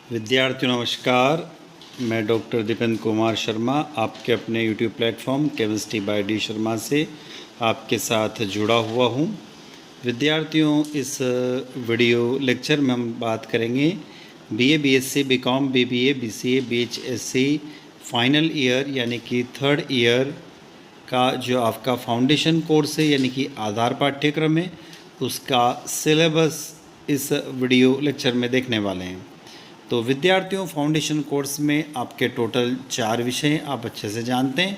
विद्यार्थियों नमस्कार। मैं डॉक्टर दीपेंद्र कुमार शर्मा आपके अपने YouTube platform chemistry bye D Sharma से आपके साथ जुड़ा हुआ हूं। विद्यार्थियों, इस वीडियो लेक्चर में हम बात करेंगे BA, BSc, BCom, BBA, BCA, बीएचएससी फाइनल ईयर यानी कि थर्ड ईयर का जो आपका फाउंडेशन कोर्स है यानी कि आधार पाठ्यक्रम है, उसका सिलेबस इस वीडियो लेक्चर में देखने वाले हैं। तो विद्यार्थियों, फाउंडेशन कोर्स में आपके टोटल 4 विषय आप अच्छे से जानते हैं।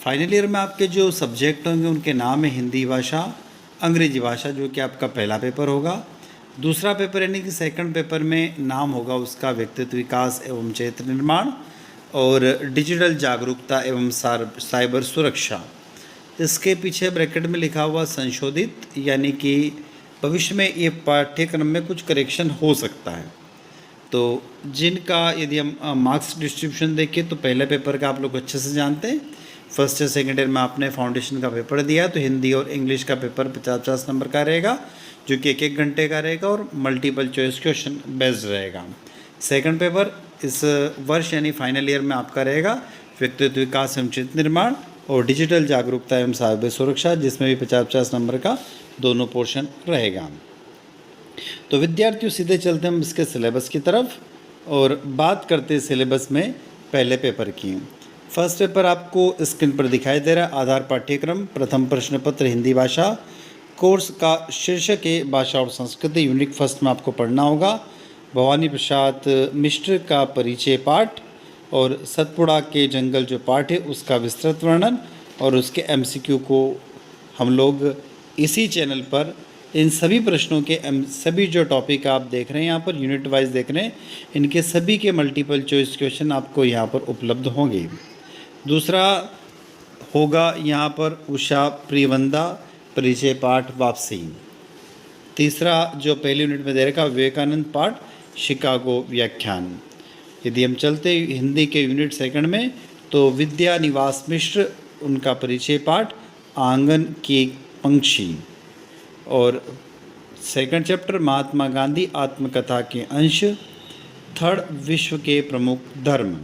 फाइनल ईयर में आपके जो सब्जेक्ट होंगे उनके नाम है हिंदी भाषा, अंग्रेजी भाषा, जो कि आपका पहला पेपर होगा। दूसरा पेपर यानी कि सेकंड पेपर में नाम होगा उसका व्यक्तित्व विकास एवं चरित्र निर्माण और डिजिटल जागरूकता एवं साइबर सुरक्षा। इसके पीछे ब्रैकेट में लिखा हुआ संशोधित, यानी कि भविष्य में ये पाठ्यक्रम में कुछ करेक्शन हो सकता है। तो जिनका यदि हम मार्क्स डिस्ट्रीब्यूशन देखें तो पहले पेपर का आप लोग अच्छे से जानते हैं। फर्स्ट या सेकेंड ईयर में आपने फाउंडेशन का पेपर दिया तो हिंदी और इंग्लिश का पेपर 50-50 नंबर का रहेगा, जो कि 1-1 घंटे का रहेगा और मल्टीपल चॉइस क्वेश्चन बेस्ड रहेगा। सेकंड पेपर इस वर्ष यानी फाइनल ईयर में आपका रहेगा व्यक्तित्व विकास एवं चरित्र निर्माण और डिजिटल जागरूकता एवं साइबर सुरक्षा, जिसमें भी 50-50 नंबर का दोनों पोर्शन रहेगा। तो विद्यार्थियों, सीधे चलते हैं हम इसके सिलेबस की तरफ और बात करते हैं सिलेबस में पहले पेपर की। फर्स्ट पेपर आपको स्क्रीन पर दिखाई दे रहा है, आधार पाठ्यक्रम, प्रथम प्रश्न पत्र हिंदी भाषा। कोर्स का शीर्षक है भाषा और संस्कृति। यूनिट फर्स्ट में आपको पढ़ना होगा भवानी प्रसाद मिश्र का परिचय पाठ और सतपुड़ा के जंगल जो पाठ है उसका विस्तृत वर्णन, और उसके एमसीक्यू को हम लोग इसी चैनल पर इन सभी प्रश्नों के सभी जो टॉपिक आप देख रहे हैं यहाँ पर यूनिट वाइज देख रहे हैं, इनके सभी के मल्टीपल चॉइस क्वेश्चन आपको यहाँ पर उपलब्ध होंगे। दूसरा होगा यहाँ पर उषा प्रियवंदा परिचय पाठ वापसी। तीसरा जो पहली यूनिट में दे रखा विवेकानंद पाठ शिकागो व्याख्यान। यदि हम चलते हिंदी के यूनिट सेकंड में तो विद्या निवास मिश्र उनका परिचय पाठ आंगन के पंक्षी, और सेकंड चैप्टर महात्मा गांधी आत्मकथा के अंश, थर्ड विश्व के प्रमुख धर्म।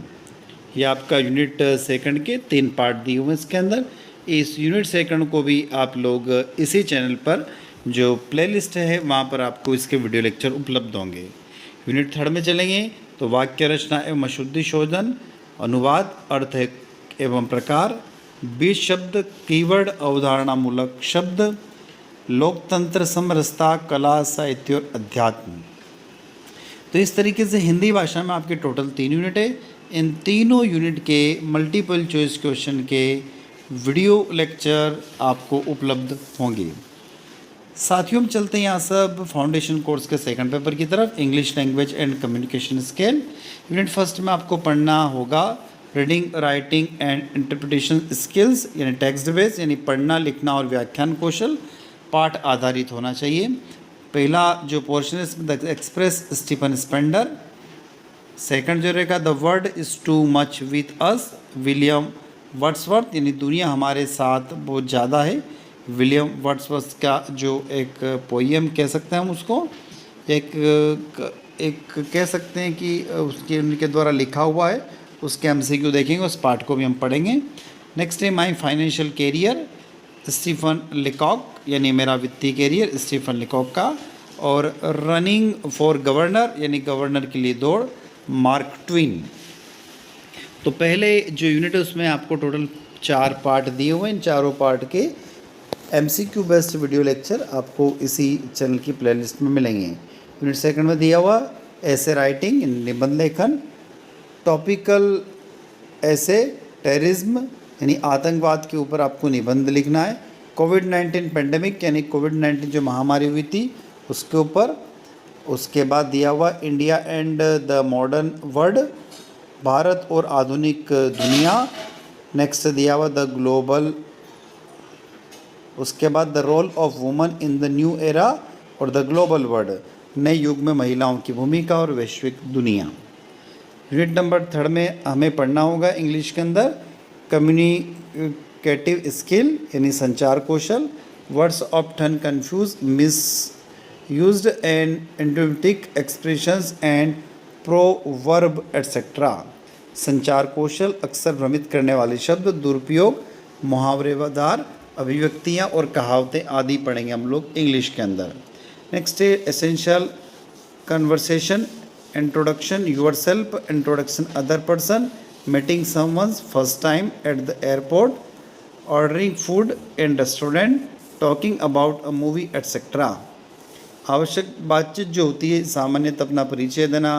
ये आपका यूनिट सेकंड के 3 पार्ट दिए हुए हैं इसके अंदर। इस यूनिट सेकंड को भी आप लोग इसी चैनल पर जो प्लेलिस्ट है वहाँ पर आपको इसके वीडियो लेक्चर उपलब्ध होंगे। यूनिट थर्ड में चलेंगे तो वाक्य रचना एवं अशुद्धि शोधन, अनुवाद, अर्थ एवं प्रकार, 20 शब्द, कीवर्ड, अवधारणामूलक शब्द, लोकतंत्र, समरसता, कला, साहित्य और अध्यात्म। तो इस तरीके से हिंदी भाषा में आपके टोटल 3 यूनिट है। इन तीनों यूनिट के मल्टीपल चॉइस क्वेश्चन के वीडियो लेक्चर आपको उपलब्ध होंगे। साथियों, हम चलते हैं यहाँ सब फाउंडेशन कोर्स के सेकंड पेपर की तरफ, English language and communication skill. Unit first में आपको पढ़ना होगा reading, writing and interpretation skills, यानी टेक्स्ट बेस, यानी पढ़ना, लिखना और व्याख्यान कौशल पाठ आधारित होना चाहिए। पहला जो पोर्शन है इसमें the express Stephen Spender. Second जो रहेगा the world is too much with us William Wordsworth, यानी दुनिया हमारे साथ बहुत ज़्यादा है। विलियम वर्ड्सवर्थ का जो एक पोइम कह सकते हैं हम उसको, एक कह सकते हैं कि उसके उनके द्वारा लिखा हुआ है, उसके एमसीक्यू देखेंगे, उस पार्ट को भी हम पढ़ेंगे। नेक्स्ट है माई फाइनेंशियल कैरियर, स्टीफन लिकॉक, यानी मेरा वित्तीय कैरियर स्टीफन लिकॉक का। और रनिंग फॉर गवर्नर, यानी गवर्नर के लिए दौड़, मार्क ट्वेन। तो पहले जो यूनिट है उसमें आपको टोटल 4 पार्ट दिए हुए हैं। इन चारों पार्ट के एमसीक्यू बेस्ड वीडियो लेक्चर आपको इसी चैनल की प्लेलिस्ट में मिलेंगे। यूनिट सेकंड में दिया हुआ ऐसे राइटिंग, निबंध लेखन, टॉपिकल ऐसे, टेररिज्म यानी आतंकवाद के ऊपर आपको निबंध लिखना है, कोविड-19 पेंडेमिक यानी कोविड-19 जो महामारी हुई थी उसके ऊपर। उसके बाद दिया हुआ India and the modern world, Bharat और आधुनिक दुनिया। नेक्स्ट दिया हुआ द ग्लोबल, उसके बाद the role of woman in the new era और द ग्लोबल वर्ल्ड, नए युग में महिलाओं की भूमिका और वैश्विक दुनिया। यूनिट नंबर थर्ड में हमें पढ़ना होगा इंग्लिश के अंदर कम्युनिकेटिव स्किल, यानी संचार कौशल, words often confuse, misused and idiomatic expressions and proverb etcetera. संचार कौशल, अक्सर भ्रमित करने वाले शब्द, दुरुपयोग, मुहावरेदार अभिव्यक्तियाँ और कहावतें आदि पढ़ेंगे हम लोग इंग्लिश के अंदर। नेक्स्ट है essential conversation, introduction your self, introduction other person, meeting someone's first time at the airport, ordering food in restaurant, talking about a movie etcetera. आवश्यक बातचीत जो होती है, सामान्यतः अपना परिचय देना,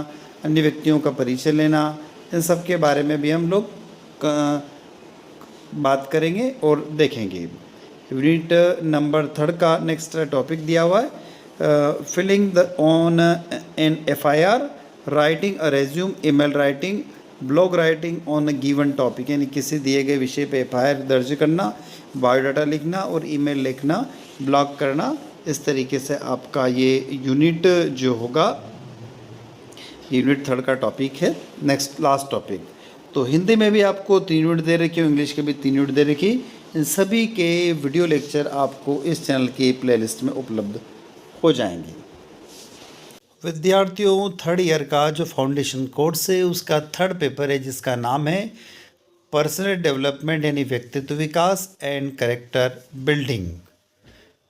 अन्य व्यक्तियों का परिचय लेना, इन सब के बारे में भी हम लोग बात करेंगे और देखेंगे। यूनिट नंबर 3 का नेक्स्ट टॉपिक दिया हुआ है filling the on an FIR, writing a resume, email writing, blog writing on a given topic, यानी किसी दिए गए विषय पे FIR दर्ज करना, बायोडाटा लिखना और ईमेल लिखना, ब्लॉग करना। इस तरीके से आपका ये यूनिट जो होगा, यूनिट 3 का टॉपिक है। नेक्स्ट लास्ट टॉपिक, तो हिंदी में भी आपको 3 यूनिट दे रखी है, इंग्लिश के भी 3 यूनिट दे रखी। इन सभी के वीडियो लेक्चर आपको इस चैनल की प्लेलिस्ट में उपलब्ध हो जाएंगे। विद्यार्थियों, 3rd ईयर का जो फाउंडेशन कोर्स है उसका 3rd पेपर है जिसका नाम है पर्सनल डेवलपमेंट यानी व्यक्तित्व विकास एंड कैरेक्टर बिल्डिंग।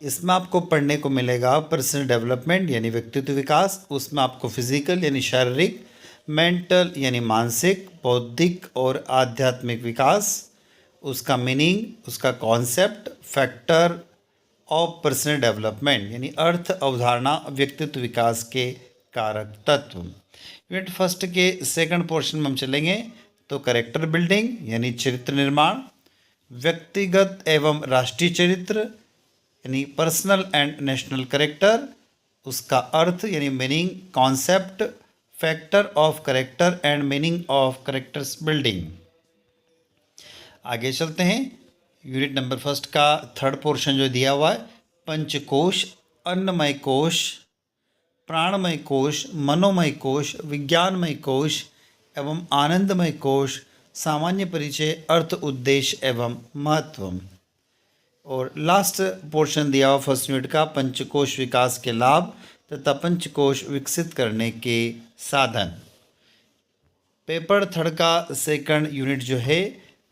इसमें आपको पढ़ने को मिलेगा पर्सनल डेवलपमेंट यानी व्यक्तित्व विकास, उसमें आपको फिजिकल यानी शारीरिक, मेंटल यानी मानसिक, बौद्धिक और आध्यात्मिक विकास, उसका मीनिंग, उसका concept, factor of personal development यानी अर्थ, अवधारणा, व्यक्तित्व विकास के कारक तत्व। यूनिट 1 के 2nd पोर्शन में हम चलेंगे तो कैरेक्टर बिल्डिंग यानी चरित्र निर्माण, व्यक्तिगत एवं राष्ट्रीय चरित्र यानी पर्सनल एंड नेशनल कैरेक्टर, उसका अर्थ यानी meaning, concept, factor of character and meaning of characters building. आगे चलते हैं। यूनिट नंबर 1 का 3rd पोर्शन जो दिया हुआ है, पंचकोश, अन्नमय कोश, प्राणमय कोश, मनोमय कोश, विज्ञानमय कोश एवं आनंदमय कोश, सामान्य परिचय, अर्थ, उद्देश्य एवं महत्व। और लास्ट पोर्शन दिया हुआ 1st यूनिट का, पंचकोश विकास के लाभ तथा पंचकोश विकसित करने के साधन। पेपर 3rd का 2nd यूनिट जो है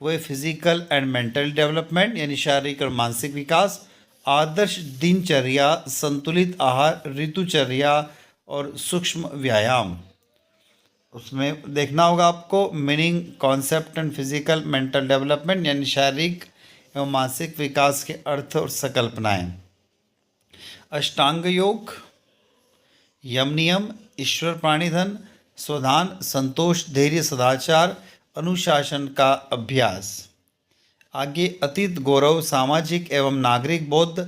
वह फिजिकल एंड मेंटल डेवलपमेंट यानी शारीरिक और मानसिक विकास, आदर्श दिनचर्या, संतुलित आहार, ऋतुचर्या और सूक्ष्म व्यायाम। उसमें देखना होगा आपको meaning, concept and physical mental development यानी शारीरिक एवं मानसिक विकास के अर्थ और संकल्पनाएं। अष्टांग योग, यम नियम, ईश्वर प्राणिधन, स्वधान, संतोष, धैर्य, सदाचार, अनुशासन का अभ्यास। आगे अतीत गौरव, सामाजिक एवं नागरिक बोध,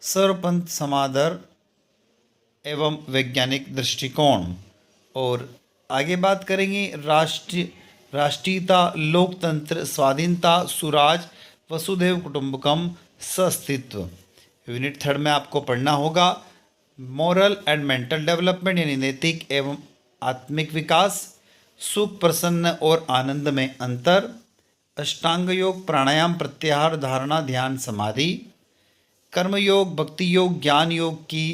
सर्वपंथ समादर एवं वैज्ञानिक दृष्टिकोण। और आगे बात करेंगे राष्ट्रीयता, लोकतंत्र, स्वाधीनता, सुराज, वसुधैव कुटुंबकम, सस्तित्व। यूनिट 3rd में आपको पढ़ना होगा मॉरल एंड मेंटल डेवलपमेंट यानी नैतिक एवं आत्मिक विकास, सुख, प्रसन्न और आनंद में अंतर, अष्टांग योग, प्राणायाम, प्रत्याहार, धारणा, ध्यान, समाधि, कर्मयोग, भक्ति योग, ज्ञान योग की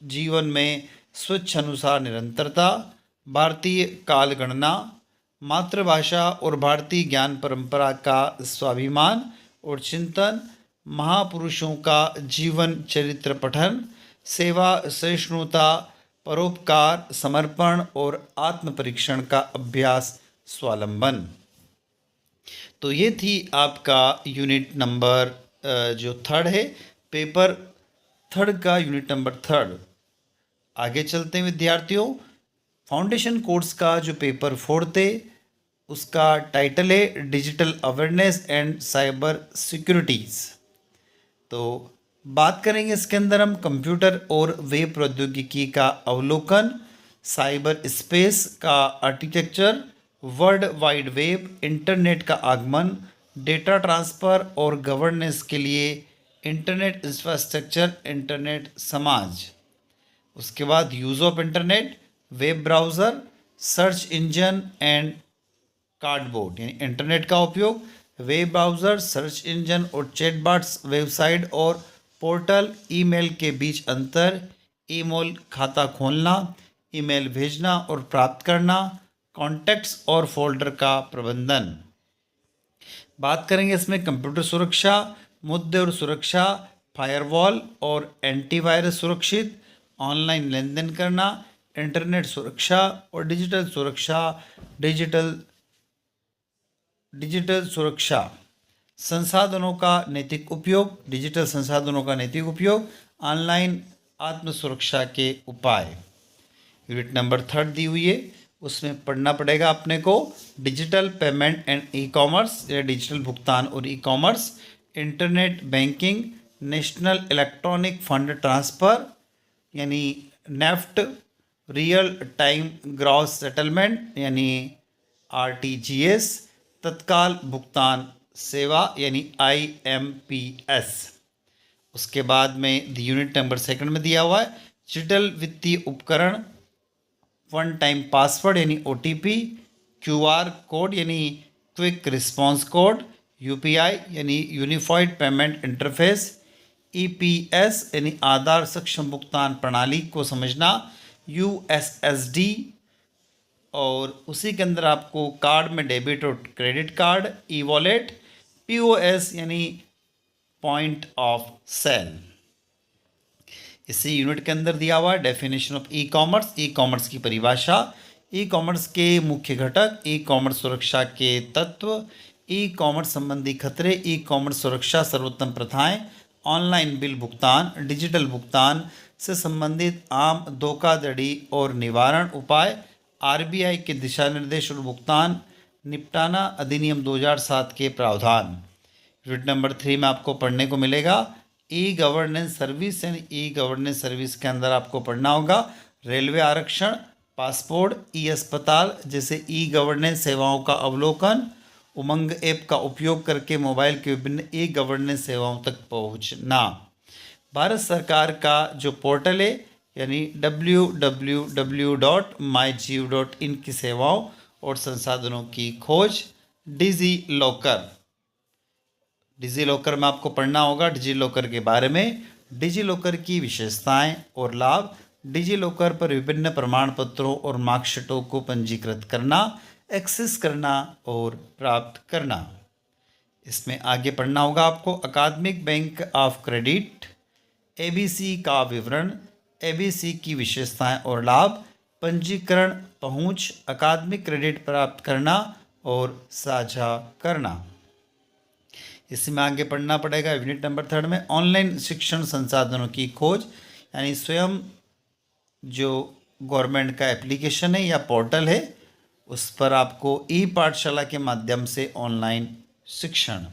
जीवन में स्वच्छ अनुसार निरंतरता, भारतीय काल गणना, मातृभाषा और भारतीय ज्ञान परंपरा का स्वाभिमान और चिंतन, महापुरुषों का जीवन चरित्र पठन, सेवा, सहिष्णुता, परोपकार, समर्पण और आत्म परीक्षण का अभ्यास, स्वावलंबन। तो ये थी आपका यूनिट नंबर जो 3rd है, पेपर 3rd का यूनिट नंबर 3rd। आगे चलते हैं विद्यार्थियों। फाउंडेशन कोर्स का जो पेपर 4th है उसका टाइटल है digital awareness and cyber securities. तो बात करेंगे इसके अंदर हम कंप्यूटर और वेब प्रौद्योगिकी का अवलोकन, साइबर स्पेस का architecture, world wide web, internet का आगमन, डेटा ट्रांसफ़र और गवर्नेंस के लिए इंटरनेट इंफ्रास्ट्रक्चर, इंटरनेट समाज। उसके बाद use of internet, web browser, search engine and cardboard यानी इंटरनेट का उपयोग, वेब ब्राउज़र, सर्च इंजन और चैटबॉट्स, वेबसाइट और पोर्टल, ईमेल के बीच अंतर, ईमेल खाता खोलना, ईमेल भेजना और प्राप्त करना, कॉन्टैक्ट्स और फोल्डर का प्रबंधन। बात करेंगे इसमें कंप्यूटर सुरक्षा, मुद्दे और सुरक्षा, फायरवॉल और एंटीवायरस सुरक्षित, ऑनलाइन लेन देन करना, इंटरनेट सुरक्षा और डिजिटल सुरक्षा। डिजिटल सुरक्षा, संसाधनों का नैतिक उपयोग, डिजिटल संसाधनों का नैतिक उपयोग, ऑनलाइन आत्म सुरक्षा के उपाय। यूनिट नंबर 3 दी हुई है, उसमें पढ़ना पड़ेगा अपने को digital payment and e commerce या डिजिटल भुगतान और e commerce, internet banking, national electronic fund transfer यानी NEFT, real time gross settlement यानी आरटीजीएस, तत्काल भुगतान सेवा यानी आईएमपीएस। उसके बाद में यूनिट नंबर 2 में दिया हुआ है डिजिटल वित्तीय उपकरण, वन टाइम पासवर्ड यानी ओटीपी, क्यूआर कोड यानी क्विक रिस्पांस कोड, यूपीआई यानी यूनिफाइड पेमेंट इंटरफेस, ईपीएस यानी आधार सक्षम भुगतान प्रणाली को समझना, यूएसएसडी, और उसी के अंदर आपको कार्ड में डेबिट और credit card, e wallet, POS यानी पॉइंट ऑफ सेल। इसी यूनिट के अंदर दिया हुआ है definition of e commerce, e commerce की परिभाषा, ई कॉमर्स के मुख्य घटक, ई कॉमर्स सुरक्षा के तत्व, ई कॉमर्स संबंधी खतरे, ई कॉमर्स सुरक्षा सर्वोत्तम प्रथाएं, ऑनलाइन बिल भुगतान, डिजिटल भुगतान से संबंधित आम धोखाधड़ी और निवारण उपाय, आरबीआई के दिशा निर्देश और भुगतान निपटाना अधिनियम 2007 के प्रावधान। यूनिट नंबर 3 में आपको पढ़ने को मिलेगा ई गवर्नेंस सर्विस यानी ई गवर्नेंस सर्विस के अंदर आपको पढ़ना होगा रेलवे आरक्षण, पासपोर्ट, ई अस्पताल जैसे ई गवर्नेंस सेवाओं का अवलोकन, उमंग ऐप का उपयोग करके मोबाइल के विभिन्न ई गवर्नेंस सेवाओं तक पहुंचना। भारत सरकार का जो पोर्टल है यानी www.mygov.in की सेवाओं और संसाधनों की खोज, डिजी लॉकर में आपको पढ़ना होगा डिजी लॉकर के बारे में, डिजी लॉकर की विशेषताएं और लाभ, डिजी लॉकर पर विभिन्न प्रमाण पत्रों और मार्कशीटों को पंजीकृत करना, एक्सेस करना और प्राप्त करना। इसमें आगे पढ़ना होगा आपको अकादमिक बैंक ऑफ क्रेडिट, एबीसी का विवरण, एबीसी की विशेषताएं और लाभ, पंजीकरण, पहुंच, अकादमिक क्रेडिट प्राप्त करना और साझा करना। इसमें आगे पढ़ना पड़ेगा यूनिट नंबर 3 में ऑनलाइन शिक्षण संसाधनों की खोज यानी स्वयं जो गवर्नमेंट का एप्लीकेशन है या पोर्टल है उस पर आपको ई पाठशाला के माध्यम से ऑनलाइन शिक्षण।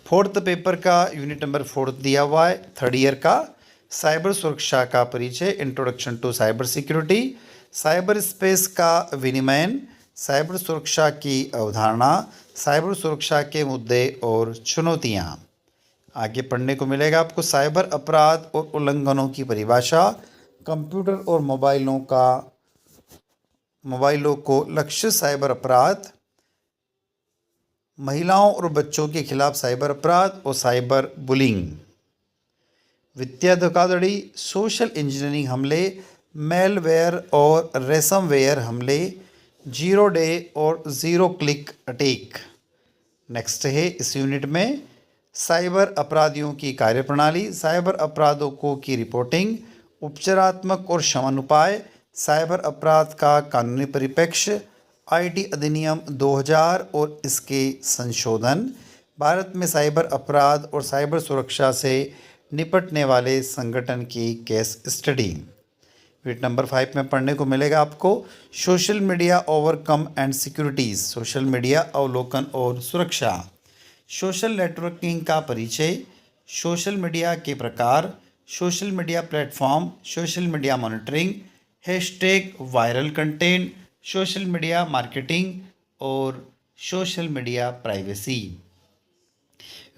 4th पेपर का यूनिट नंबर 4 दिया हुआ है 3rd ईयर का, साइबर सुरक्षा का परिचय, introduction to cyber security, cyber space का विनिमयन, साइबर सुरक्षा की अवधारणा, साइबर सुरक्षा के मुद्दे और चुनौतियाँ। आगे पढ़ने को मिलेगा आपको साइबर अपराध और उल्लंघनों की परिभाषा, कंप्यूटर और मोबाइलों को लक्ष्य साइबर अपराध, महिलाओं और बच्चों के खिलाफ साइबर अपराध और साइबर बुलिंग, वित्तीय धोखाधड़ी, सोशल इंजीनियरिंग हमले, मेलवेयर और रेसमवेयर हमले, जीरो डे और ज़ीरो क्लिक अटैक। नेक्स्ट है इस यूनिट में साइबर अपराधियों की कार्यप्रणाली, साइबर अपराधों को की रिपोर्टिंग, उपचारात्मक और शमन उपाय, साइबर अपराध का कानूनी परिप्रेक्ष्य, आईटी अधिनियम 2000 और इसके संशोधन, भारत में साइबर अपराध और साइबर सुरक्षा से निपटने वाले संगठन की केस स्टडी। यूनिट नंबर 5 में पढ़ने को मिलेगा आपको social media overcome and securities, social media अवलोकन और सुरक्षा, सोशल नेटवर्किंग का परिचय, सोशल मीडिया के प्रकार, social media platform, social media monitoring, hashtag viral content, social media marketing और social media privacy.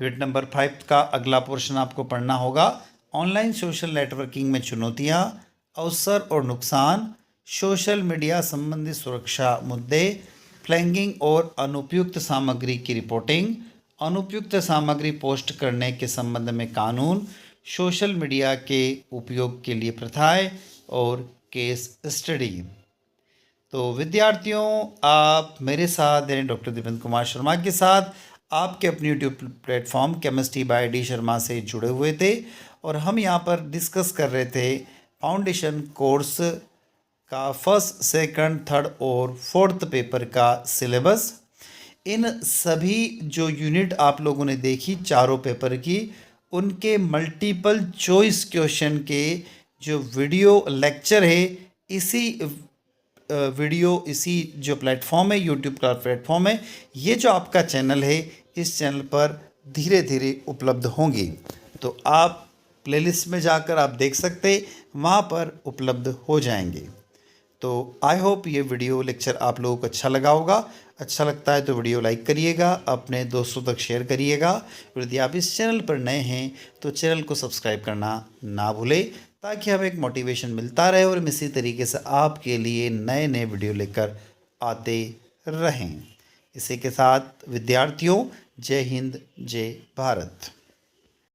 Unit number 5 का अगला पोर्शन आपको पढ़ना होगा ऑनलाइन सोशल नेटवर्किंग में चुनौतियाँ, अवसर और नुकसान, सोशल मीडिया संबंधी सुरक्षा मुद्दे, फ्लैंगिंग और अनुपयुक्त सामग्री की रिपोर्टिंग, अनुपयुक्त सामग्री पोस्ट करने के संबंध में कानून, सोशल मीडिया के उपयोग के लिए प्रथाएं और केस स्टडी। तो विद्यार्थियों, आप मेरे साथ यानी डॉक्टर दीपेंद्र कुमार शर्मा के साथ आपके अपने YouTube platform chemistry bye D Sharma से जुड़े हुए थे और हम यहाँ पर डिस्कस कर रहे थे फाउंडेशन कोर्स का फर्स्ट, सेकंड, थर्ड और फोर्थ पेपर का सिलेबस। इन सभी जो यूनिट आप लोगों ने देखी चारों पेपर की, उनके मल्टीपल चॉइस क्वेश्चन के जो वीडियो लेक्चर है इसी इसी जो प्लेटफॉर्म है, यूट्यूब का प्लेटफॉर्म है, ये जो आपका चैनल है, इस चैनल पर धीरे धीरे उपलब्ध होंगी। तो आप प्लेलिस्ट में जाकर आप देख सकते, वहाँ पर उपलब्ध हो जाएंगे। तो आई होप ये वीडियो लेक्चर आप लोगों को अच्छा लगा होगा। अच्छा लगता है तो वीडियो लाइक करिएगा, अपने दोस्तों तक शेयर करिएगा। यदि आप इस चैनल पर नए हैं तो चैनल को सब्सक्राइब करना ना भूलें, ताकि हमें एक मोटिवेशन मिलता रहे और हम इसी तरीके से आपके लिए नए नए वीडियो लेकर आते रहें। इसी के साथ विद्यार्थियों, जय हिंद, जय भारत।